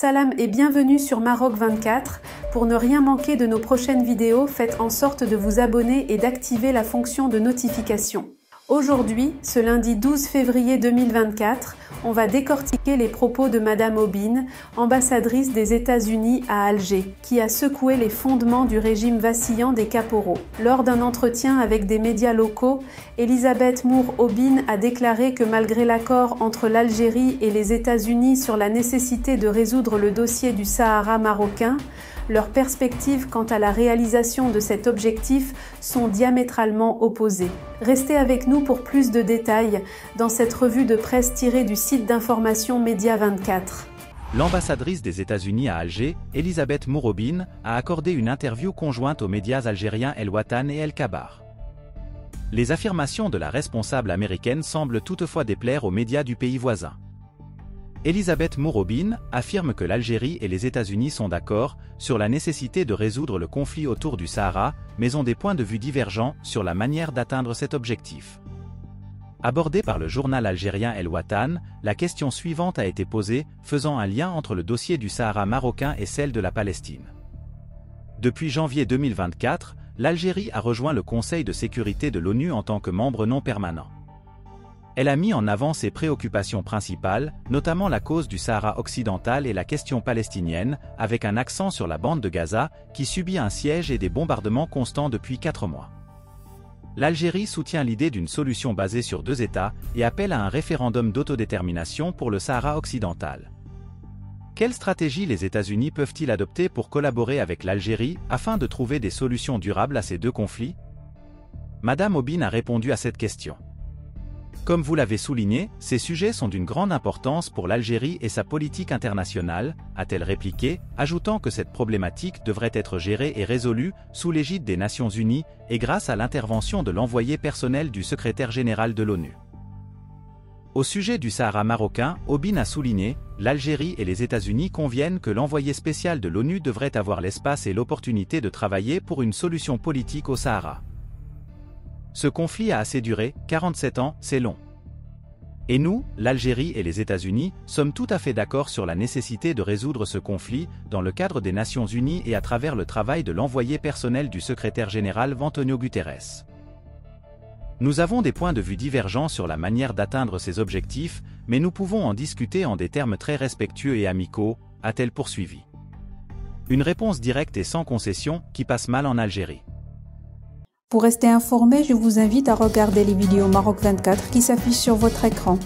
Salam et bienvenue sur Maroc 24. Pour ne rien manquer de nos prochaines vidéos, faites en sorte de vous abonner et d'activer la fonction de notification. Aujourd'hui, ce lundi 12 février 2024, on va décortiquer les propos de Madame Obine, ambassadrice des États-Unis à Alger, qui a secoué les fondements du régime vacillant des caporaux. Lors d'un entretien avec des médias locaux, Elisabeth Moore Obine a déclaré que malgré l'accord entre l'Algérie et les États-Unis sur la nécessité de résoudre le dossier du Sahara marocain, leurs perspectives quant à la réalisation de cet objectif sont diamétralement opposées. Restez avec nous pour plus de détails dans cette revue de presse tirée du site d'information Média 24. L'ambassadrice des États-Unis à Alger, Elisabeth Moore Obine, a accordé une interview conjointe aux médias algériens El Watan et El Kabar. Les affirmations de la responsable américaine semblent toutefois déplaire aux médias du pays voisin. Elisabeth Moore Obine affirme que l'Algérie et les États-Unis sont d'accord sur la nécessité de résoudre le conflit autour du Sahara, mais ont des points de vue divergents sur la manière d'atteindre cet objectif. Abordée par le journal algérien El Watan, la question suivante a été posée, faisant un lien entre le dossier du Sahara marocain et celle de la Palestine. Depuis janvier 2024, l'Algérie a rejoint le Conseil de sécurité de l'ONU en tant que membre non permanent. Elle a mis en avant ses préoccupations principales, notamment la cause du Sahara occidental et la question palestinienne, avec un accent sur la bande de Gaza, qui subit un siège et des bombardements constants depuis 4 mois. L'Algérie soutient l'idée d'une solution basée sur 2 États et appelle à un référendum d'autodétermination pour le Sahara occidental. Quelle stratégie les États-Unis peuvent-ils adopter pour collaborer avec l'Algérie afin de trouver des solutions durables à ces 2 conflits? Madame Obine a répondu à cette question. Comme vous l'avez souligné, ces sujets sont d'une grande importance pour l'Algérie et sa politique internationale, a-t-elle répliqué, ajoutant que cette problématique devrait être gérée et résolue sous l'égide des Nations Unies et grâce à l'intervention de l'envoyé personnel du secrétaire général de l'ONU. Au sujet du Sahara marocain, Obine a souligné, l'Algérie et les États-Unis conviennent que l'envoyé spécial de l'ONU devrait avoir l'espace et l'opportunité de travailler pour une solution politique au Sahara. Ce conflit a assez duré, 47 ans, c'est long. Et nous, l'Algérie et les États-Unis, sommes tout à fait d'accord sur la nécessité de résoudre ce conflit dans le cadre des Nations Unies et à travers le travail de l'envoyé personnel du secrétaire général Antonio Guterres. Nous avons des points de vue divergents sur la manière d'atteindre ces objectifs, mais nous pouvons en discuter en des termes très respectueux et amicaux, a-t-elle poursuivi. Une réponse directe et sans concession qui passe mal en Algérie. Pour rester informé, je vous invite à regarder les vidéos Maroc 24 qui s'affichent sur votre écran.